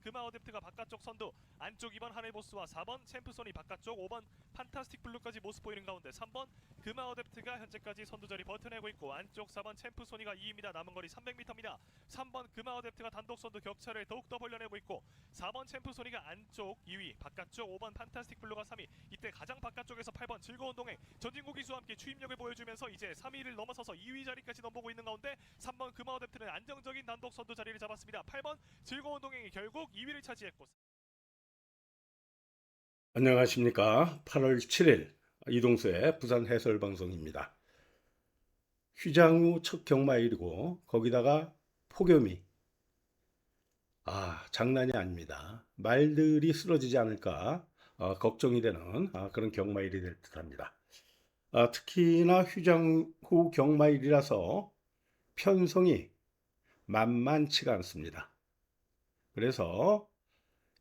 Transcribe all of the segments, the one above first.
금화 어댑트가 바깥쪽 선두, 안쪽 2번 하늘보스와 4번 챔프손이 바깥쪽, 5번 판타스틱 블루까지 모습 보이는 가운데 3번 금화 어댑트가 현재까지 선두 자리 버텨내고 있고, 안쪽 4번 챔프손이가 2위입니다. 남은 거리 300m입니다. 3번 금화 어댑트가 단독 선두 격차를 더욱더 벌려내고 있고, 4번 챔프손이가 안쪽 2위, 바깥쪽 5번 판타스틱 블루가 3위. 이때 가장 바깥쪽에서 8번 즐거운 동행 전진구 기수와 함께 추임력을 보여주면서 이제 3위를 넘어서서 2위 자리까지 넘보고 있는 가운데, 3번 금화 어댑트는 안정적인 단독 선두 자리를 잡았습니다. 8번 즐거운 동행이 결국 2위를 차지했고. 안녕하십니까. 8월 7일 이동수의 부산 해설방송입니다. 휴장 후 첫 경마일이고 거기다가 폭염이 장난이 아닙니다. 말들이 쓰러지지 않을까 걱정이 되는 그런 경마일이 될 듯합니다. 특히나 휴장 후 경마일이라서 편성이 만만치가 않습니다. 그래서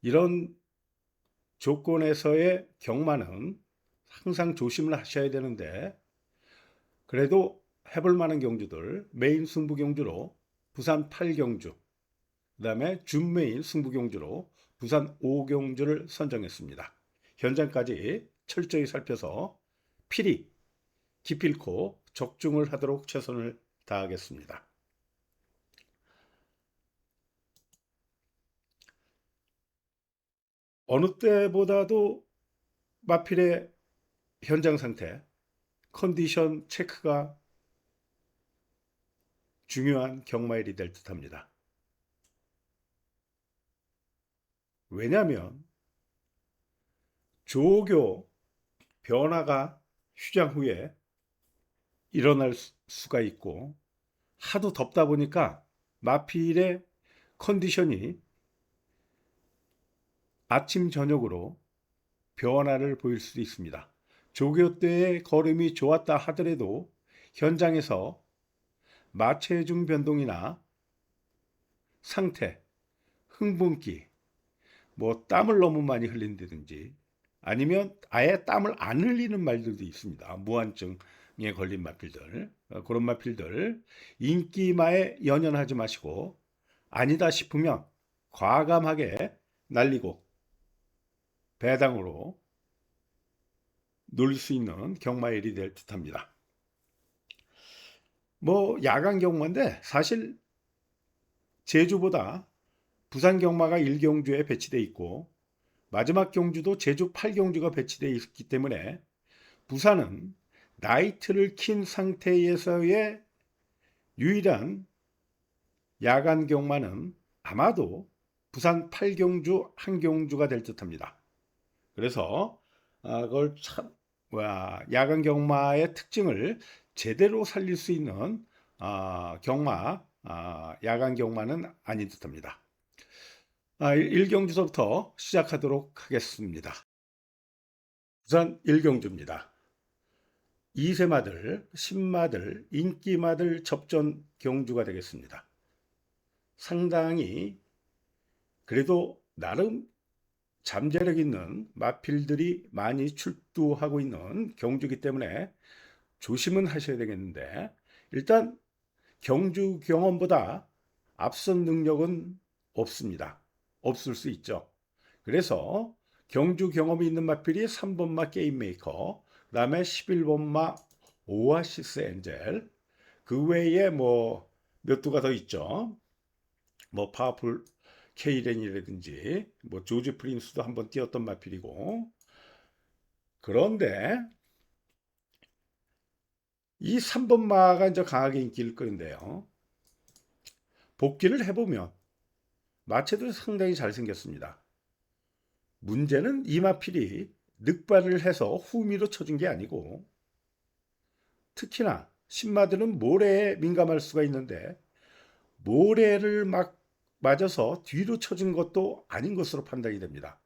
이런 조건에서의 경마는 항상 조심을 하셔야 되는데, 그래도 해볼 만한 경주들, 메인 승부 경주로 부산 8경주, 그 다음에 준메인 승부 경주로 부산 5경주를 선정했습니다. 현장까지 철저히 살펴서 필히 기필코 적중을 하도록 최선을 다하겠습니다. 어느 때보다도 마필의 현장 상태, 컨디션 체크가 중요한 경마일이 될 듯합니다. 왜냐하면 조교 변화가 휴장 후에 일어날 수가 있고, 하도 덥다 보니까 마필의 컨디션이 아침 저녁으로 변화를 보일 수도 있습니다. 조교 때의 걸음이 좋았다 하더라도 현장에서 마체중 변동이나 상태, 흥분기, 땀을 너무 많이 흘린다든지, 아니면 아예 땀을 안 흘리는 말들도 있습니다. 무한증에 걸린 마필들, 그런 마필들 인기마에 연연하지 마시고, 아니다 싶으면 과감하게 날리고 배당으로 놀 수 있는 경마일이 될 듯합니다. 야간 경마인데 사실 제주보다 부산 경마가 1경주에 배치되어 있고, 마지막 경주도 제주 8경주가 배치되어 있기 때문에 부산은 나이트를 킨 상태에서의 유일한 야간 경마는 아마도 부산 8경주 한 경주가 될 듯합니다. 그래서 그걸 야간 경마의 특징을 제대로 살릴 수 있는 야간 경마는 아닌 듯합니다. 1경주서부터 시작하도록 하겠습니다. 우선 1경주입니다. 2세마들, 10마들, 인기마들 접전 경주가 되겠습니다. 상당히 그래도 나름 잠재력 있는 마필들이 많이 출두하고 있는 경주이기 때문에 조심은 하셔야 되겠는데, 일단 경주 경험보다 앞선 능력은 없습니다. 없을 수 있죠. 그래서 경주 경험이 있는 마필이 3번마 게임메이커, 그 다음에 11번마 오아시스 엔젤, 그 외에 몇 두가 더 있죠. 파워풀 케이렌이라든지 조지 프린스도 한번 뛰었던 마필이고. 그런데 이 3번마가 이제 강하게 인기를 끄는데요. 복귀를 해보면 마체도 상당히 잘생겼습니다. 문제는 이 마필이 늑발을 해서 후미로 쳐준 게 아니고, 특히나 신마들은 모래에 민감할 수가 있는데 모래를 막 맞아서 뒤로 쳐준 것도 아닌 것으로 판단이 됩니다.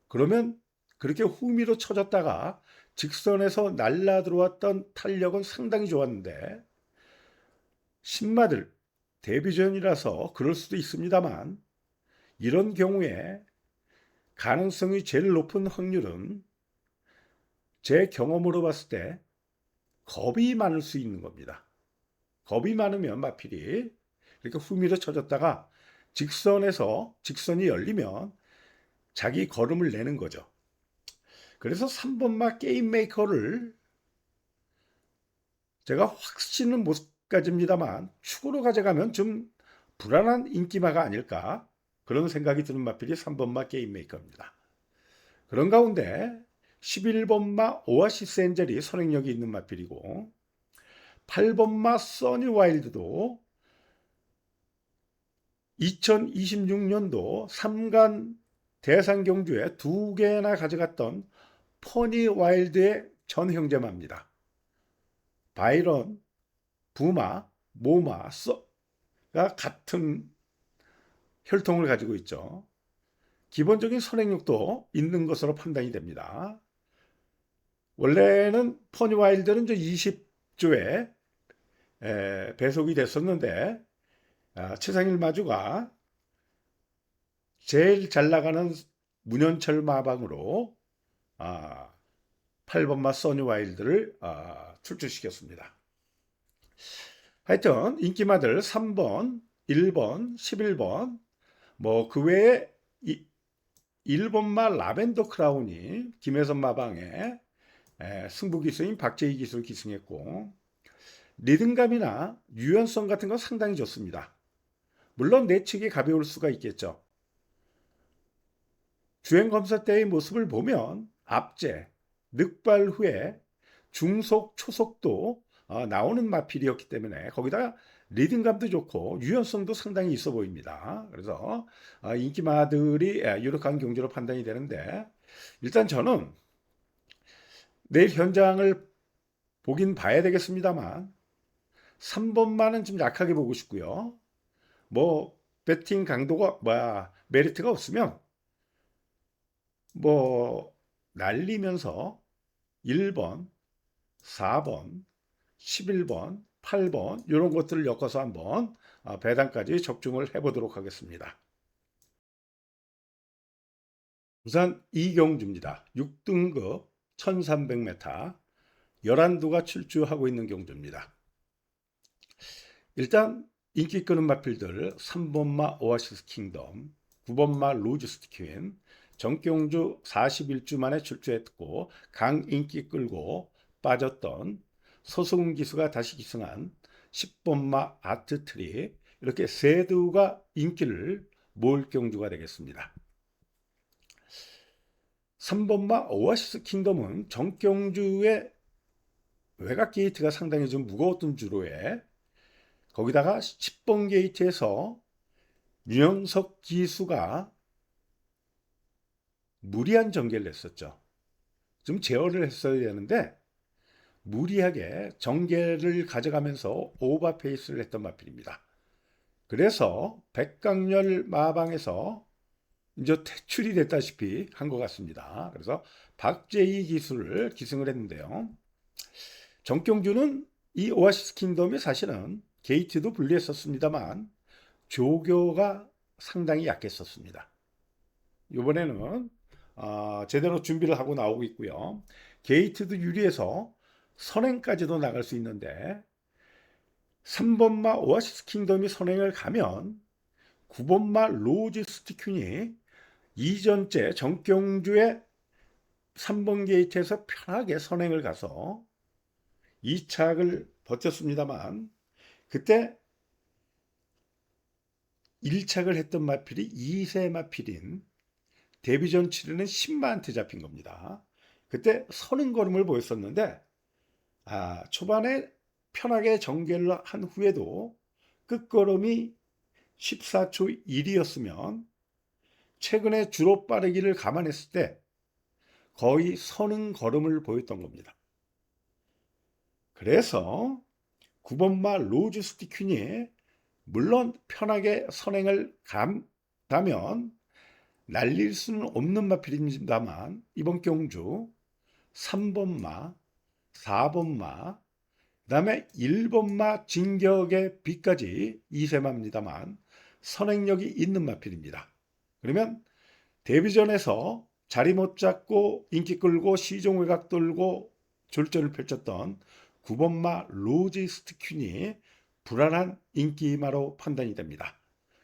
그러면 그렇게 후미로 쳐졌다가 직선에서 날라 들어왔던 탄력은 상당히 좋았는데, 신마들 데뷔전이라서 그럴 수도 있습니다만, 이런 경우에 가능성이 제일 높은 확률은 제 경험으로 봤을 때 겁이 많을 수 있는 겁니다. 겁이 많으면 마필이 이렇게 후미로 쳐졌다가 직선이 열리면 자기 걸음을 내는 거죠. 그래서 3번마 게임 메이커를 제가 확신은 못 가집니다만 축으로 가져가면 좀 불안한 인기마가 아닐까 그런 생각이 드는 마필이 3번마 게임 메이커입니다. 그런 가운데 11번마 오아시스 엔젤이 선행력이 있는 마필이고 8번마 써니 와일드도 2026년도 3간 대상 경주에 2개나 가져갔던 퍼니 와일드의 전형제마입니다. 바이런, 부마, 모마가 같은 혈통을 가지고 있죠. 기본적인 선행력도 있는 것으로 판단이 됩니다. 원래는 퍼니 와일드는 20조에 배속이 됐었는데 최상일 마주가 제일 잘 나가는 문현철 마방으로 8번마 써니 와일드를 출주시켰습니다. 하여튼 인기마들 3번, 1번, 11번 그 외에 1번마 라벤더 크라운이 김혜선 마방에 승부 기수인 박재희 기수를 기승했고 리듬감이나 유연성 같은 건 상당히 좋습니다. 물론 내측이 가벼울 수가 있겠죠. 주행 검사 때의 모습을 보면 앞제, 늑발 후에 중속, 초속도 나오는 마필이었기 때문에 거기다가 리듬감도 좋고 유연성도 상당히 있어 보입니다. 그래서 인기마들이 유력한 경주로 판단이 되는데 일단 저는 내일 현장을 보긴 봐야 되겠습니다만 3번만은 좀 약하게 보고 싶고요. 배팅 강도가 메리트가 없으면 날리면서 1번, 4번, 11번, 8번 이런 것들을 엮어서 한번 배당까지 적중을 해보도록 하겠습니다. 우선 이경주입니다. 6등급 1300m 11두가 출주하고 있는 경주입니다. 일단 인기 끄는 마필들 3번마 오아시스 킹덤, 9번마 로지스트 퀸, 정경주 41주 만에 출주했고 강인기 끌고 빠졌던 서승훈 기수가 다시 기승한 10번마 아트트리 이렇게 세 두가 인기를 모을 경주가 되겠습니다. 3번마 오아시스 킹덤은 정경주의 외곽 게이트가 상당히 좀 무거웠던 주로에 거기다가 10번 게이트에서 윤영석 기수가 무리한 전개를 했었죠. 좀 제어를 했어야 되는데 무리하게 전개를 가져가면서 오버페이스를 했던 마필입니다. 그래서 백강렬 마방에서 이제 퇴출이 됐다시피 한 것 같습니다. 그래서 박재희 기수를 기승을 했는데요. 정경주는 이 오아시스 킹덤이 사실은 게이트도 분리했었습니다만 조교가 상당히 약했었습니다. 이번에는 제대로 준비를 하고 나오고 있고요. 게이트도 유리해서 선행까지도 나갈 수 있는데 3번마 오아시스 킹덤이 선행을 가면 9번마 로지스트 퀸이 이전째 정경주의 3번 게이트에서 편하게 선행을 가서 2착을 버텼습니다만 그때 1착을 했던 마필이 2세 마필인 데뷔전 치르는 10만한테 잡힌 겁니다. 그때 서는 걸음을 보였었는데 초반에 편하게 전개를 한 후에도 끝걸음이 14초 1이었으면 최근에 주로 빠르기를 감안했을 때 거의 서는 걸음을 보였던 겁니다. 그래서 9번마 로즈스티 퀸이 물론 편하게 선행을 간다면 날릴 수는 없는 마필입니다만 이번 경주 3번마, 4번마, 그 다음에 1번마 진격의 비까지 2세마입니다만 선행력이 있는 마필입니다. 그러면 데뷔전에서 자리 못 잡고 인기 끌고 시종 외곽 돌고 졸전을 펼쳤던 9번마 로지스트 퀸이 불안한 인기마로 판단이 됩니다.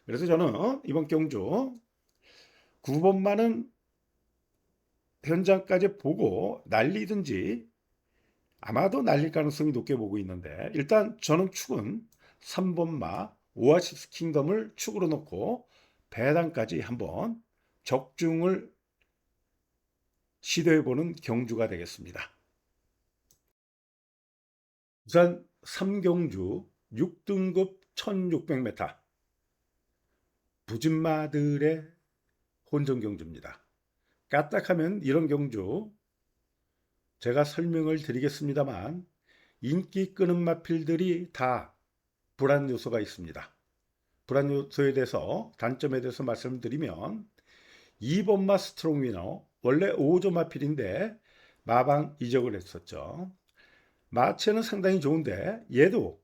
그래서 저는 이번 경주 9번마는 현장까지 보고 날리든지 아마도 날릴 가능성이 높게 보고 있는데 일단 저는 축은 3번마 오아시스 킹덤을 축으로 놓고 배당까지 한번 적중을 시도해보는 경주가 되겠습니다. 우선 3경주 6등급 1600m 부진마들의 혼전 경주입니다. 까딱하면 이런 경주 제가 설명을 드리겠습니다만 인기 끄는 마필들이 다 불안 요소가 있습니다. 불안 요소에 대해서 단점에 대해서 말씀드리면 2번마 스트롱 위너 원래 5조 마필인데 마방 이적을 했었죠. 마체는 상당히 좋은데 얘도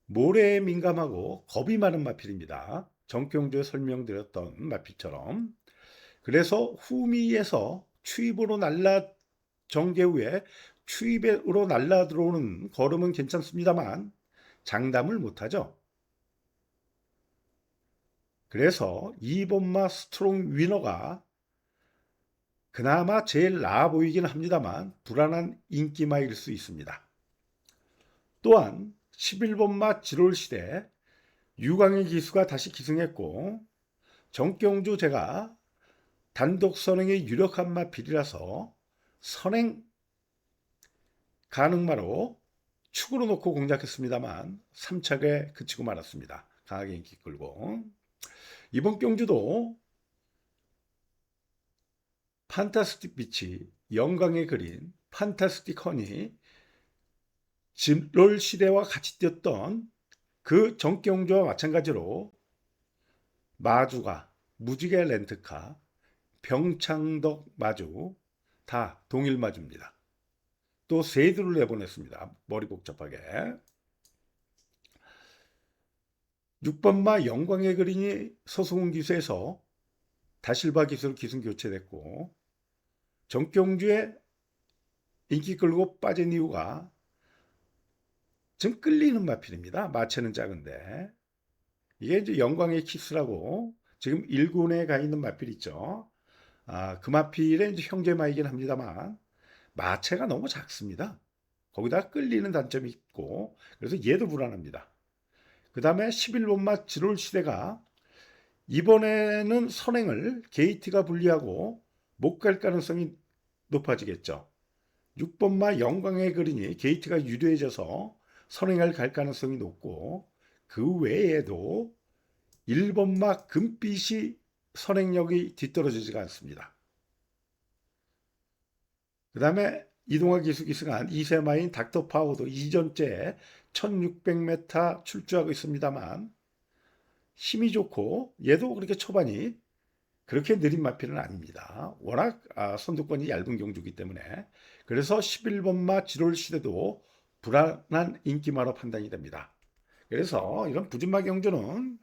모래에 민감하고 겁이 많은 마필입니다. 정경주에 설명드렸던 마필처럼. 그래서 후미에서 추입으로 정계 후에 추입으로 날라 들어오는 걸음은 괜찮습니다만 장담을 못하죠. 그래서 2번마 스트롱 위너가 그나마 제일 나아 보이긴 합니다만 불안한 인기마일 수 있습니다. 또한 11번마 지롤시대 유광의 기수가 다시 기승했고 정경주 제가 단독 선행에 유력한 마필이라서 선행 가능마로 축으로 놓고 공략했습니다만 3착에 그치고 말았습니다. 강하게 인기 끌고 이번 경주도 판타스틱 비치, 영광의 그린, 판타스틱 허니, 진롤 시대와 같이 뛰었던 그 정경주와 마찬가지로 마주가 무지개 렌트카, 병창덕 마주 다 동일 마주입니다. 또 세두를 내보냈습니다. 머리 복잡하게. 6번마 영광의 그린이 서승훈 기수에서 다실바 기수로 기승 교체됐고 정경주의 인기 끌고 빠진 이유가 좀 끌리는 마필입니다. 마체는 작은데 이게 이제 영광의 키스라고 지금 1군에 가 있는 마필 있죠. 그 마필의 이제 형제마이긴 합니다만 마체가 너무 작습니다. 거기다 끌리는 단점이 있고 그래서 얘도 불안합니다. 그 다음에 11번마 지롤 시대가 이번에는 선행을 게이트가 불리하고 못 갈 가능성이 높아지겠죠. 6번마 영광의 그린이 게이트가 유리해져서 선행을 갈 가능성이 높고 그 외에도 1번마 금빛이 선행력이 뒤떨어지지가 않습니다. 그 다음에 이동화 기수 기승한 2세마인 닥터파워도 이전째 1600m 출주하고 있습니다만 힘이 좋고 얘도 그렇게 초반이 그렇게 느린 마필은 아닙니다. 워낙 선두권이 얇은 경주이기 때문에 그래서 11번마 지롤 시대도 불안한 인기마로 판단이 됩니다. 그래서 이런 부진마 경주는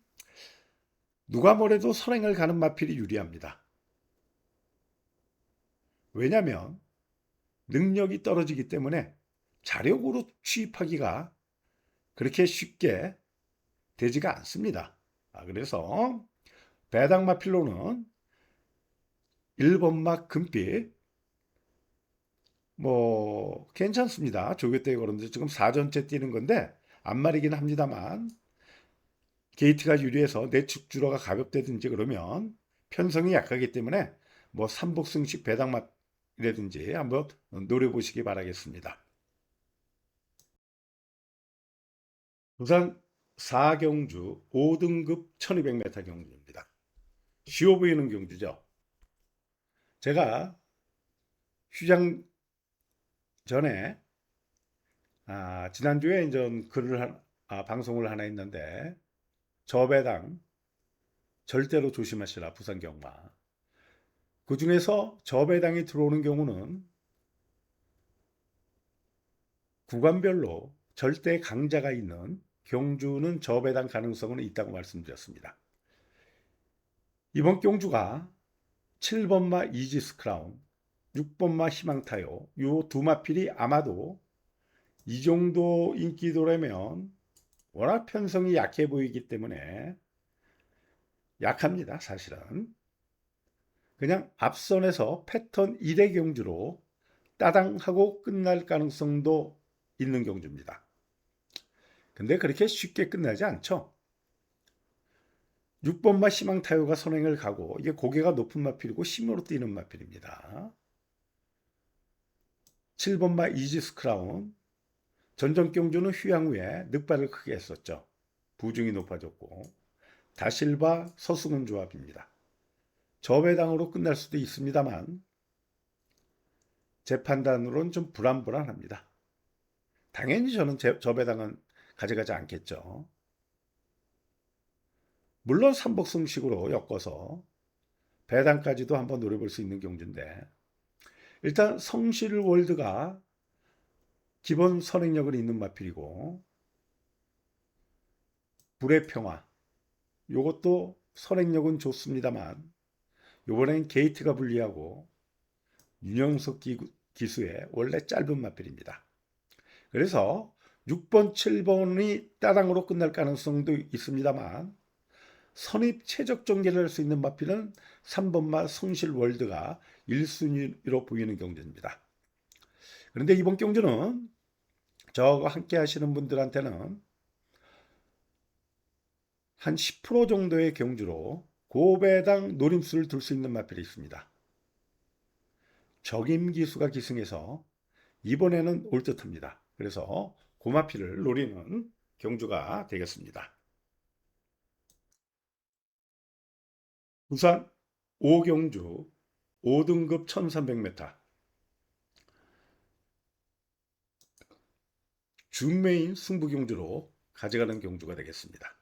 누가 뭐래도 선행을 가는 마필이 유리합니다. 왜냐하면 능력이 떨어지기 때문에 자력으로 취입하기가 그렇게 쉽게 되지가 않습니다. 그래서 배당 마필로는 1번마 금빛 괜찮습니다. 조교대에 걸었는데 지금 4전째 뛰는 건데 안 말이긴 합니다만 게이트가 유리해서 내축 주로가 가볍다든지 그러면 편성이 약하기 때문에 삼복승식 배당마이라든지 한번 노려보시기 바라겠습니다. 부산 4경주 5등급 1200m 경주입니다. 쉬워 보이는 경주죠. 제가 휴장 전에 지난주에 이제 방송을 하나 했는데 저배당 절대로 조심하시라 부산 경마. 그 중에서 저배당이 들어오는 경우는 구간별로 절대 강자가 있는 경주는 저배당 가능성은 있다고 말씀드렸습니다. 이번 경주가 7번마 이지스 크라운, 6번마 희망타요 요 두 마필이 아마도 이 정도 인기도라면 워낙 편성이 약해 보이기 때문에 약합니다, 사실은. 그냥 앞선에서 패턴 1의 경주로 따당하고 끝날 가능성도 있는 경주입니다. 근데 그렇게 쉽게 끝나지 않죠. 6번마 희망타요가 선행을 가고 이게 고개가 높은 마필이고 힘으로 뛰는 마필입니다. 7번마 이지스 크라운 전전 경주는 휴양 후에 늑발을 크게 했었죠. 부중이 높아졌고 다실바 서승은 조합입니다. 저배당으로 끝날 수도 있습니다만 제 판단으로는 좀 불안불안합니다. 당연히 저는 저배당은 가져가지 않겠죠. 물론 삼복승식으로 엮어서 배당까지도 한번 노려볼 수 있는 경주인데 일단 성실월드가 기본 선행력은 있는 마필이고 불의 평화 요것도 선행력은 좋습니다만 요번엔 게이트가 불리하고 윤영석 기수의 원래 짧은 마필입니다. 그래서 6번, 7번이 따당으로 끝날 가능성도 있습니다만 선입 최적 전개를 할 수 있는 마필은 3번마 성실월드가 1순위로 보이는 경주입니다. 그런데 이번 경주는 저와 함께 하시는 분들한테는 한 10% 정도의 경주로 고배당 노림수를 둘 수 있는 마필이 있습니다. 적임기수가 기승해서 이번에는 올 듯합니다. 그래서 고마필을 노리는 경주가 되겠습니다. 부산 5경주 5등급 1300m 준메인 승부경주로 가져가는 경주가 되겠습니다.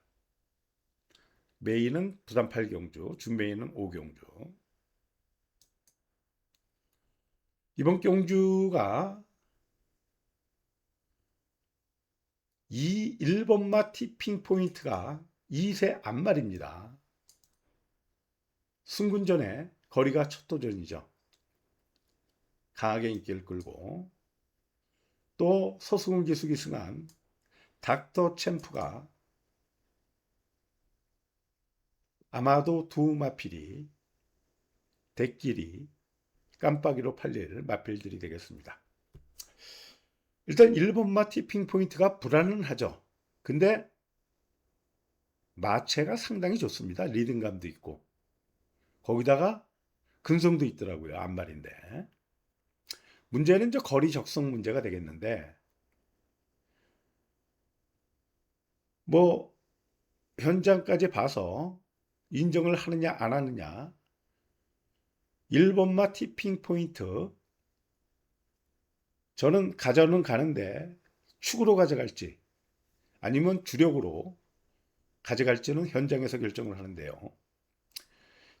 메인은 부산 8경주, 준메인은 5경주. 이번 경주가 1번마 티핑 포인트가 2세 앞말입니다. 승군 전에 거리가 첫 도전이죠. 강하게 인기를 끌고 또 서승훈 기수기 승한 닥터 챔프가 아마도 두 마필이 대끼리 깜빡이로 팔릴 마필들이 되겠습니다. 일단 1번마 티핑 포인트가 불안은 하죠. 근데 마체가 상당히 좋습니다. 리듬감도 있고 거기다가 근성도 있더라고요. 앞말인데 문제는 이제 거리 적성 문제가 되겠는데 뭐 현장까지 봐서 인정을 하느냐 안 하느냐 1번마 티핑 포인트 저는 가져는 가는데 축으로 가져갈지 아니면 주력으로 가져갈지는 현장에서 결정을 하는데요.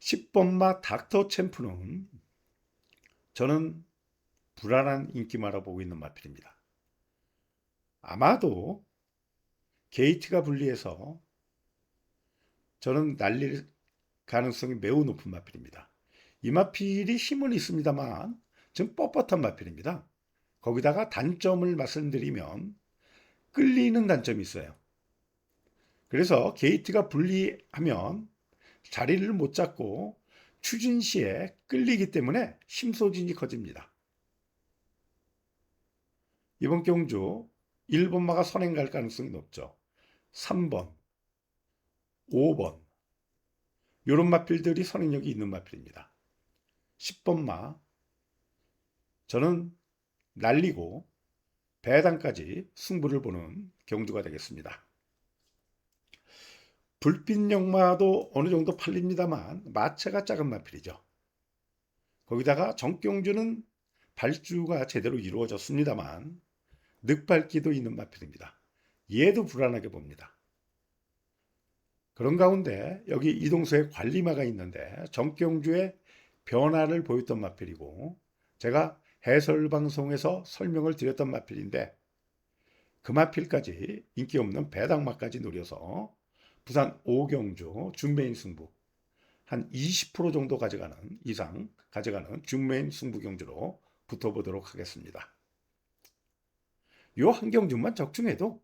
10번마 닥터 챔프는 저는 불안한 인기마라 보고 있는 마필입니다. 아마도 게이트가 분리해서 저는 날릴 가능성이 매우 높은 마필입니다. 이 마필이 힘은 있습니다만 좀 뻣뻣한 마필입니다. 거기다가 단점을 말씀드리면 끌리는 단점이 있어요. 그래서 게이트가 분리하면 자리를 못 잡고 추진 시에 끌리기 때문에 심소진이 커집니다. 이번 경주 1번마가 선행 갈 가능성이 높죠. 3번, 5번 이런 마필들이 선행력이 있는 마필입니다. 10번마 저는 날리고 배당까지 승부를 보는 경주가 되겠습니다. 불빛 역마도 어느 정도 팔립니다만 마체가 작은 마필이죠. 거기다가 정경주는 발주가 제대로 이루어졌습니다만 늑발기도 있는 마필입니다. 얘도 불안하게 봅니다. 그런 가운데 여기 이동수에 관리마가 있는데 정경주의 변화를 보였던 마필이고 제가 해설방송에서 설명을 드렸던 마필인데 그 마필까지 인기 없는 배당마까지 노려서 부산 5경주 준메인 승부 한 20% 정도 이상 가져가는 준메인 승부 경주로 붙어보도록 하겠습니다. 요 한 경주만 적중해도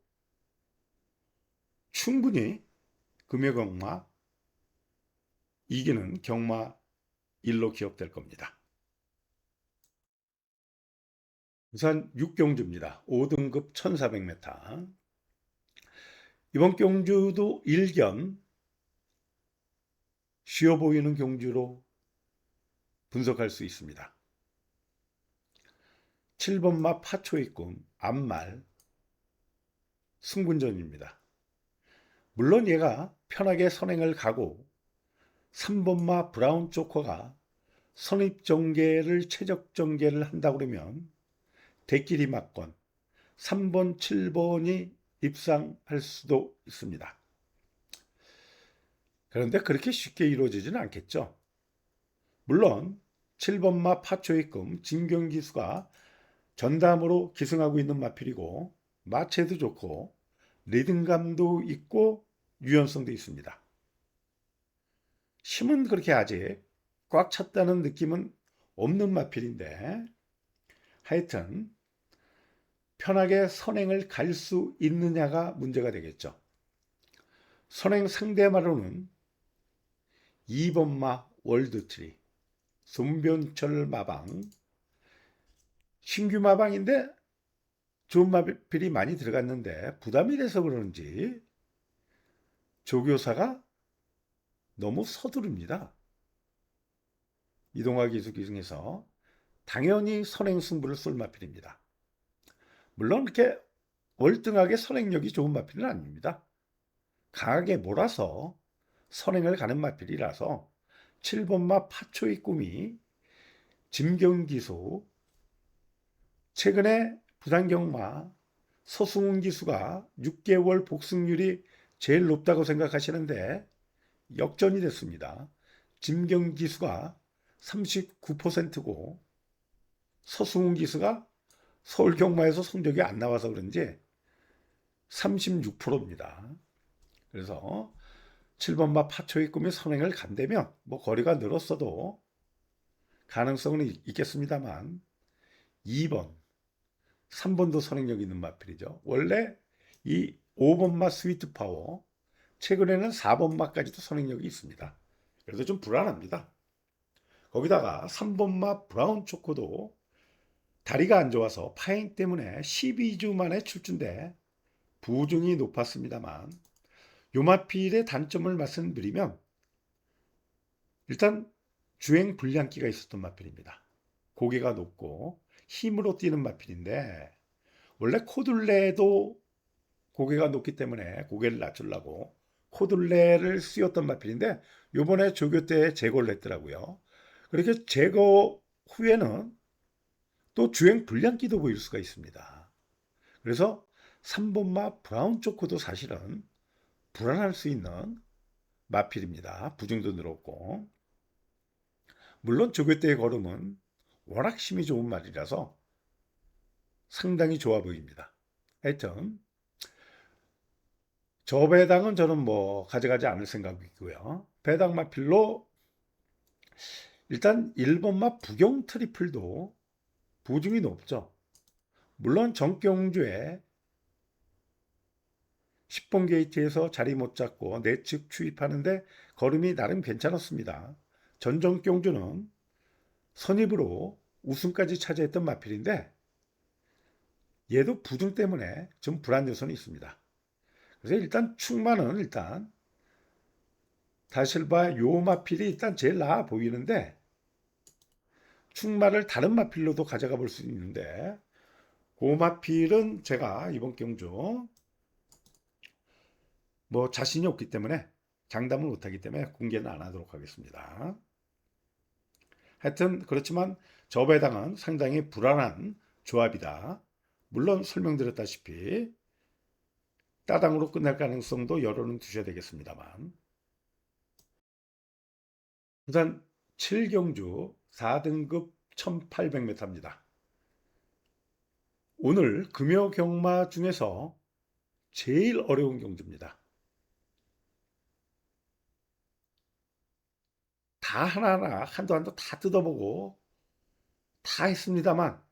충분히 금액 억마 이기는 경마 1로 기억될 겁니다. 우선 6경주입니다. 5등급 1400m. 이번 경주도 일견 쉬워 보이는 경주로 분석할 수 있습니다. 7번마 파초이꿈 앞말 승분전입니다. 물론 얘가 편하게 선행을 가고 3번마 브라운 조커가 선입전개를 최적전개를 한다고 그러면 대끼리 맞건 3번, 7번이 입상할 수도 있습니다. 그런데 그렇게 쉽게 이루어지지는 않겠죠. 물론 7번마 파초이꿈 진경기수가 전담으로 기승하고 있는 마필이고 마체도 좋고 리듬감도 있고 유연성도 있습니다. 힘은 그렇게 아직 꽉 찼다는 느낌은 없는 마필인데 하여튼 편하게 선행을 갈 수 있느냐가 문제가 되겠죠. 선행 상대마로는 2번마 월드트리, 손변철 마방, 신규 마방인데 좋은 마필이 많이 들어갔는데 부담이 돼서 그런지 조교사가 너무 서두릅니다. 이동화 기수 기승에서 당연히 선행 승부를 쏠 마필입니다. 물론 그렇게 월등하게 선행력이 좋은 마필은 아닙니다. 강하게 몰아서 선행을 가는 마필이라서 7번마 파초의 꿈이 짐경기수, 최근에 부산경마 서승훈 기수가 6개월 복승률이 제일 높다고 생각하시는데 역전이 됐습니다. 짐경 기수가 39%고 서승훈 기수가 서울 경마에서 성적이 안 나와서 그런지 36%입니다. 그래서 7번마 파초의 꿈이 선행을 간다면 뭐 거리가 늘었어도 가능성은 있겠습니다만 2번, 3번도 선행력 있는 마필이죠. 원래 이 5번마 스위트 파워, 최근에는 4번마까지도 선행력이 있습니다. 그래서 좀 불안합니다. 거기다가 3번마 브라운 초코도 다리가 안 좋아서 파행 때문에 12주 만에 출주인데 부중이 높았습니다만 요 마필의 단점을 말씀드리면 일단 주행 불량기가 있었던 마필입니다. 고개가 높고 힘으로 뛰는 마필인데 원래 코둘레도 고개가 높기 때문에 고개를 낮추려고 코둘레를 씌웠던 마필인데 요번에 조교 때 제거를 했더라고요. 그렇게 제거 후에는 또 주행 불량기도 보일 수가 있습니다. 그래서 3번마 브라운 초코도 사실은 불안할 수 있는 마필입니다. 부중도 늘었고 물론 조교 때의 걸음은 워낙 힘이 좋은 말이라서 상당히 좋아 보입니다. 하여튼 저 배당은 저는 뭐 가져가지 않을 생각이고요. 배당 마필로 일단 1번마 부경 트리플도 부중이 높죠. 물론 정경주에 10번 게이트에서 자리 못 잡고 내측 추입하는데 걸음이 나름 괜찮았습니다. 전정경주는 선입으로 우승까지 차지했던 마필인데 얘도 부중 때문에 좀 불안 요소는 있습니다. 그래서 일단 충마는 일단 다실바 요 마필이 일단 제일 나아 보이는데 충마를 다른 마필로도 가져가 볼 수 있는데 그 마필은 제가 이번 경주 뭐 자신이 없기 때문에 장담을 못하기 때문에 공개는 안 하도록 하겠습니다. 하여튼 그렇지만 저 배당은 상당히 불안한 조합이다. 물론 설명드렸다시피 따당으로 끝날 가능성도 열어는 두셔야 되겠습니다만 우선 7경주 4등급 1800m입니다. 오늘 금요 경마 중에서 제일 어려운 경주입니다. 다 하나하나 한도 한도 다 뜯어보고 다 했습니다만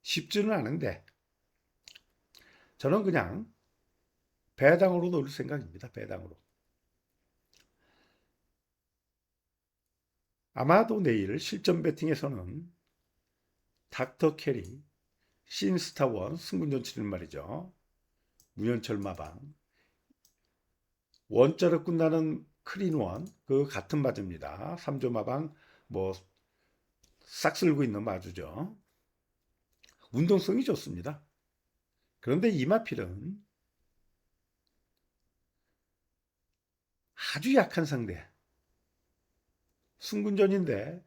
쉽지는 않은데 저는 그냥 배당으로 놓을 생각입니다. 배당으로. 아마도 내일 실전 배팅에서는 닥터 캐리, 신스타원 승군전 치는 말이죠. 문현철 마방, 원자로 끝나는 크린원 그 같은 마주입니다. 3조 마방 뭐 싹 쓸고 있는 마주죠. 운동성이 좋습니다. 그런데 이마필은 아주 약한 상대. 승군전인데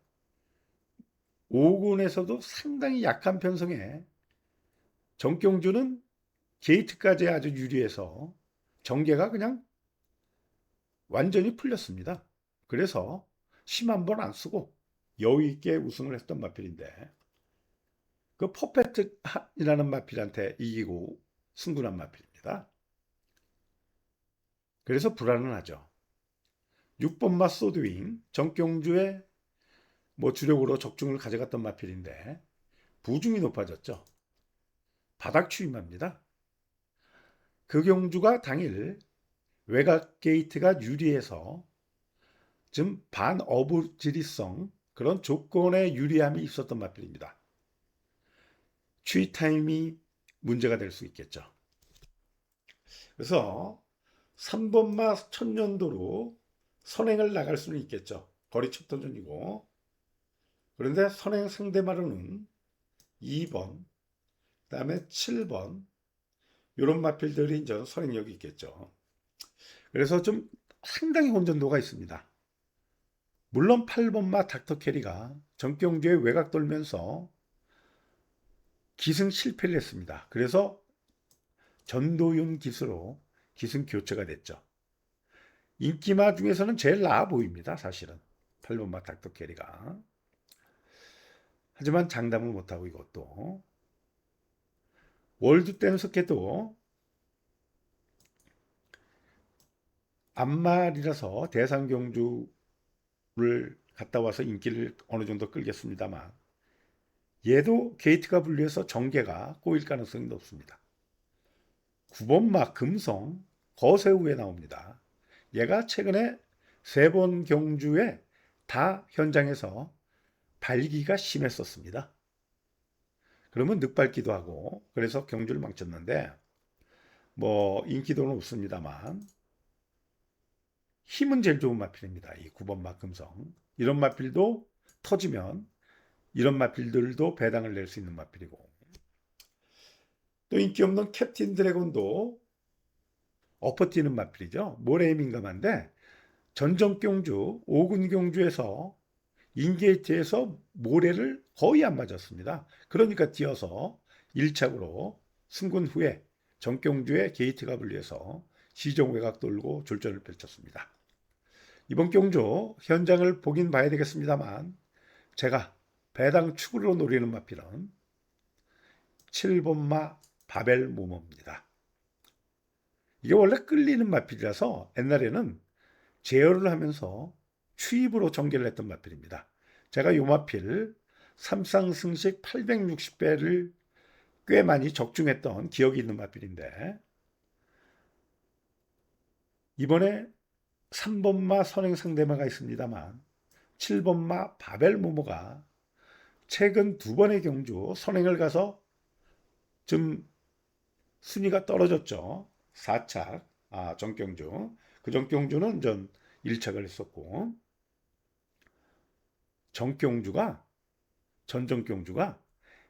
5군에서도 상당히 약한 편성에 정경주는 게이트까지 아주 유리해서 전개가 그냥 완전히 풀렸습니다. 그래서 심 한 번 안 쓰고 여유 있게 우승을 했던 마필인데 그 퍼펙트이라는 마필한테 이기고 승군한 마필입니다. 그래서 불안은 하죠. 6번 마 소드윙 정경주의 뭐 주력으로 적중을 가져갔던 마필인데 부중이 높아졌죠. 바닥 추임합니다. 그 경주가 당일 외곽 게이트가 유리해서 좀 반어부지리성 그런 조건의 유리함이 있었던 마필입니다. 추이 타임이 문제가 될 수 있겠죠. 그래서 3번마 천년도로 선행을 나갈 수는 있겠죠. 거리 첩도전이고. 그런데 선행 상대마로는 2번, 그다음에 7번 이런 마필들이 이제 선행력이 있겠죠. 그래서 좀 상당히 혼전도가 있습니다. 물론 8번마 닥터 캐리가 정경주에 외곽 돌면서 기승 실패를 했습니다. 그래서 전도윤 기수로 기승 교체가 됐죠. 인기마 중에서는 제일 나아 보입니다. 사실은 8번마 닥터 캐리가. 하지만 장담을 못하고 이것도 월드 댄스케도 앞말이라서 대상경주를 갔다 와서 인기를 어느 정도 끌겠습니다만 얘도 게이트가 분리해서 전개가 꼬일 가능성이 높습니다. 9번마 금성 거세우에 나옵니다. 얘가 최근에 3번 경주에 다 현장에서 발기가 심했었습니다. 그러면 늑발기도 하고 그래서 경주를 망쳤는데 뭐 인기도는 없습니다만 힘은 제일 좋은 마필입니다. 이 9번마 금성. 이런 마필도 터지면 이런 마필들도 배당을 낼 수 있는 마필이고 또 인기 없는 캡틴 드래곤도 엎어뛰는 마필이죠. 모래에 민감한데 전정경주, 5군 경주에서 인게이트에서 모래를 거의 안 맞았습니다. 그러니까 뛰어서 1착으로 승군 후에 정경주의 게이트가 분리해서 시정 외곽 돌고 졸전을 펼쳤습니다. 이번 경주 현장을 보긴 봐야 되겠습니다만 제가 배당 축으로 노리는 마필은 7번마 바벨 모모입니다. 이게 원래 끌리는 마필이라서 옛날에는 제어를 하면서 추입으로 전개를 했던 마필입니다. 제가 요 마필 삼상승식 860배를 꽤 많이 적중했던 기억이 있는 마필인데 이번에 3번마 선행 상대마가 있습니다만 7번마 바벨 모모가 최근 2번의 경주 선행을 가서 좀 순위가 떨어졌죠. 4착 정경주. 그 정경주는 전 1착을 했었고 전정경주가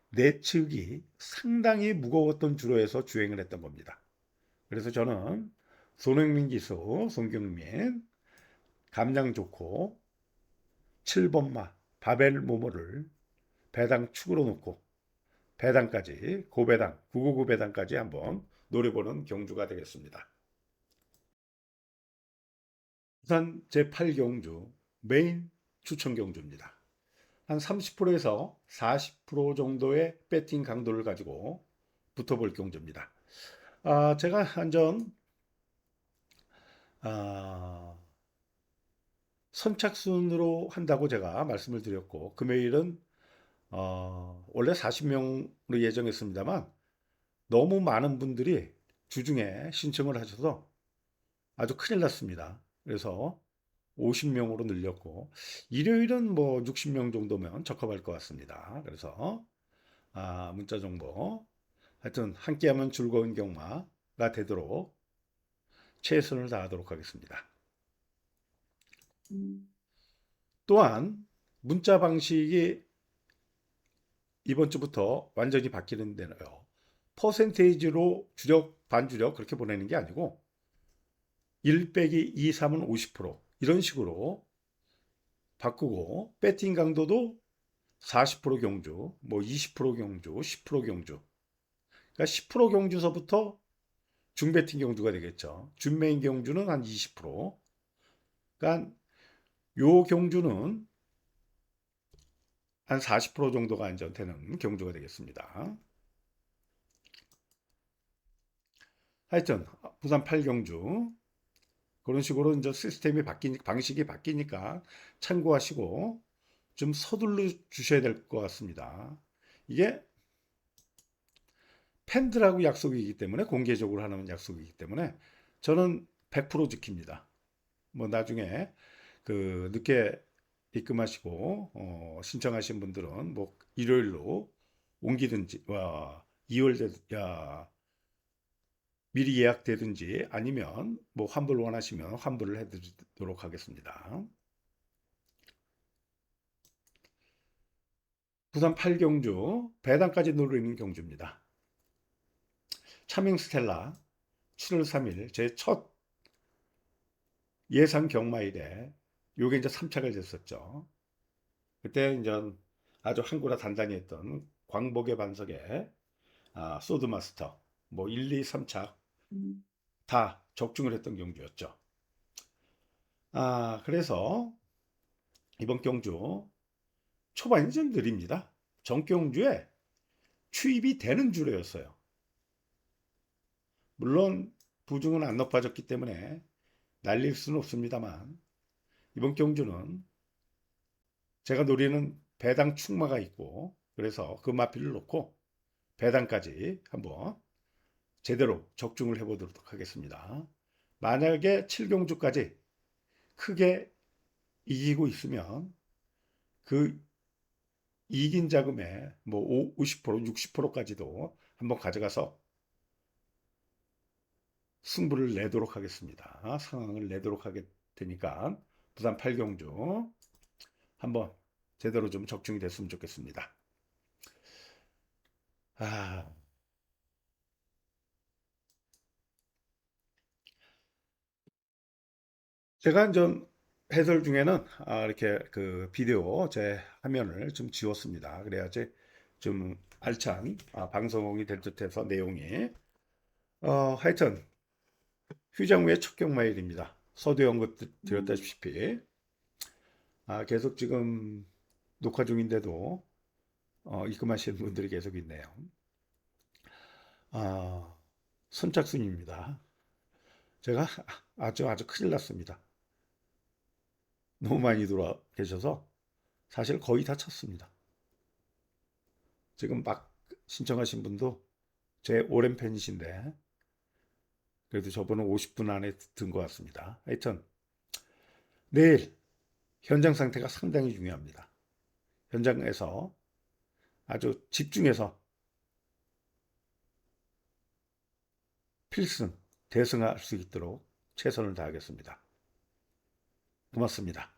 내측이 상당히 무거웠던 주로에서 주행을 했던 겁니다. 그래서 저는 손흥민 기수, 손경민 감량 좋고 7번마 바벨 모모를 배당 축으로 놓고 배당까지 고배당 999 배당까지 한번 노려보는 경주가 되겠습니다. 부산 제8경주 메인 추천 경주입니다. 한 30%에서 40% 정도의 배팅 강도를 가지고 붙어볼 경주입니다. 제가 한전 선착순으로 한다고 제가 말씀을 드렸고 금요일은 원래 40명으로 예정했습니다만 너무 많은 분들이 주중에 신청을 하셔서 아주 큰일 났습니다. 그래서 50명으로 늘렸고 일요일은 뭐 60명 정도면 적합할 것 같습니다. 그래서 문자 정보 하여튼 함께하면 즐거운 경마가 되도록 최선을 다하도록 하겠습니다. 또한 문자 방식이 이번 주부터 완전히 바뀌는데요. 퍼센테이지로 주력, 반주력 그렇게 보내는 게 아니고 1 빼기 2, 3은 50% 이런 식으로 바꾸고 배팅 강도도 40% 경주, 뭐 20% 경주, 10% 경주. 그러니까 10% 경주서부터 중배팅 경주가 되겠죠. 준메인 경주는 한 20%. 그러니까 요 경주는 한 40% 정도가 안전되는 경주가 되겠습니다. 하여튼 부산 8경주 그런 식으로 이제 시스템이 방식이 바뀌니까 참고하시고 좀 서둘러 주셔야 될 것 같습니다. 이게 팬들하고 약속이기 때문에 공개적으로 하는 약속이기 때문에 저는 100% 지킵니다. 뭐 나중에 그 늦게 입금하시고 신청하신 분들은 뭐 일요일로 옮기든지 2월 미리 예약되든지 아니면 뭐 환불 원하시면 환불을 해드리도록 하겠습니다. 부산 8경주 배당까지 노리는 경주입니다. 차밍 스텔라 7월 3일 제 첫 예상 경마일에 요게 이제 3착을 됐었죠. 그때 이제 아주 한구라 단단히 했던 광복의 반석에 소드마스터 뭐 1, 2, 3착 다 적중을 했던 경주였죠. 그래서 이번 경주 초반이 좀 느립니다. 전 경주에 추입이 되는 주로였어요. 물론 부중은 안 높아졌기 때문에 날릴 수는 없습니다만 이번 경주는 제가 노리는 배당 충마가 있고 그래서 그 마필을 놓고 배당까지 한번 제대로 적중을 해보도록 하겠습니다. 만약에 7경주까지 크게 이기고 있으면 그 이긴 자금의 뭐 50%, 60%까지도 한번 가져가서 승부를 내도록 하겠습니다. 상황을 내도록 하게 되니까 부산 8경주 한번 제대로 좀 적중이 됐으면 좋겠습니다. 아, 제가 좀 해설 중에는 이렇게 그 비디오 제 화면을 좀 지웠습니다. 그래야지 좀 알찬 방송이 될 듯해서 내용이 하여튼 휴장 후의 첫 경마일입니다. 서두 언급 드렸다시피 계속 지금 녹화 중인데도 입금하시는 분들이 계속 있네요. 아, 선착순입니다. 제가 아주 큰일 났습니다. 너무 많이 들어와 계셔서 사실 거의 다 찼습니다. 지금 막 신청하신 분도 제 오랜 팬이신데 그래도 저번은 50분 안에 든 것 같습니다. 하여튼 내일 현장 상태가 상당히 중요합니다. 현장에서 아주 집중해서 필승, 대승할 수 있도록 최선을 다하겠습니다. 고맙습니다.